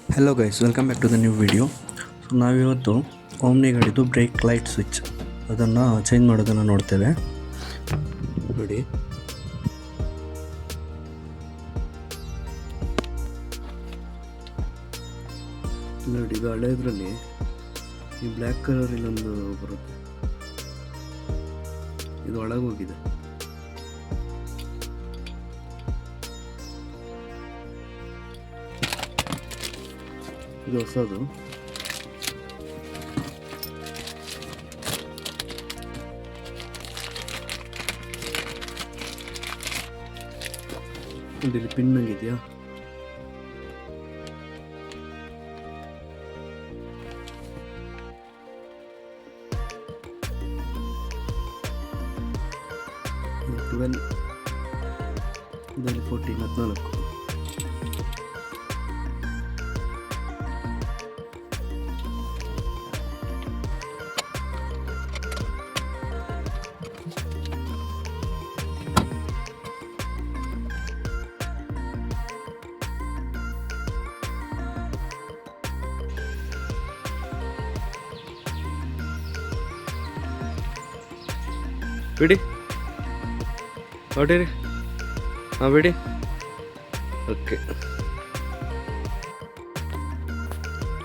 Hello guys, welcome back to the new video. So ನಾವಿವತ್ತು Omni ಗಾಡಿದು brake light switch ಅದನ್ನು change ಮಾಡೋದನ್ನು ನೋಡ್ತೇವೆ. ನೋಡಿ, ನೋಡಿ ಇದು ಹಳೆಯದ್ರಲ್ಲಿ ಈ ಬ್ಲ್ಯಾಕ್ ಕಲರ್ ಇಲ್ಲೊಂದು ಬರುತ್ತೆ, ಇದು ಒಳಗೋಗಿದೆ. ಇದು ಹೊಸದು. ಇಲ್ಲಿ ಪಿನ್ ಆಗಿದೆಯಾ? ಇದರಲ್ಲಿ 14. ಬಿಡಿ ಹೊಡೀರಿ, ಹಾಂ ಬಿಡಿ. ಓಕೆ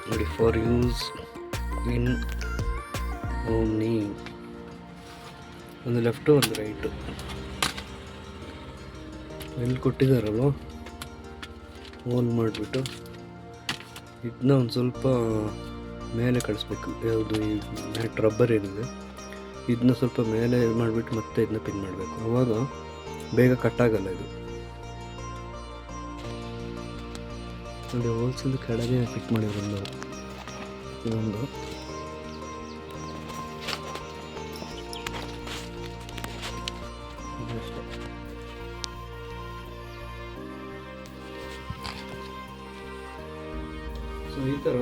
ನೋಡಿ, ಫಾರ್ ಯೂಸ್ ಇನ್ ಓಮ್ನಿ. ಒಂದು ಲೆಫ್ಟು ಒಂದು ರೈಟು ಎಲ್ಲಿ ಕೊಟ್ಟಿದ್ದಾರಲ್ವ, ಓನ್ ಮಾಡಿಬಿಟ್ಟು ಇದನ್ನ ಒಂದು ಸ್ವಲ್ಪ ಮೇಲೆ ಕಳಿಸ್ಬೇಕು. ಯಾವುದು ಈ ಮ್ಯಾಟ್ ರಬ್ಬರ್ ಏನಿದೆ ಇದನ್ನ ಸ್ವಲ್ಪ ಮೇಲೆ ಮಾಡಿಬಿಟ್ಟು ಮತ್ತೆ ಇದನ್ನ ಪಿನ್ ಮಾಡಬೇಕು. ಆವಾಗ ಬೇಗ ಕಟ್ಟಾಗಲ್ಲ ಇದು. ನೋಡಿ, ಹೋಲ್ಸೇಲ್ ಕೆಳಗೆ ಫಿಟ್ ಮಾಡಿರೋದು ಇದೊಂದು. ಸೊ ಈ ಥರ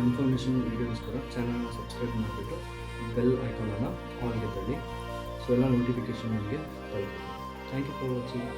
ಇನ್ಫಾರ್ಮೇಷನ್ ವೀಡಿಯೋಸ್ಕರ ಚಾನಲ್ನ ಸಬ್ಸ್ಕ್ರೈಬ್ ಮಾಡಿಬಿಟ್ಟು ಬೆಲ್ ಐಕಾನನ್ನು ಆನ್ಗೆ ತಗೊಳ್ಳಿ. ಸೊ ಎಲ್ಲ ನೋಟಿಫಿಕೇಷನ್ ನಿಮಗೆ ತಲುಪುತ್ತೆ. Thank you for watching.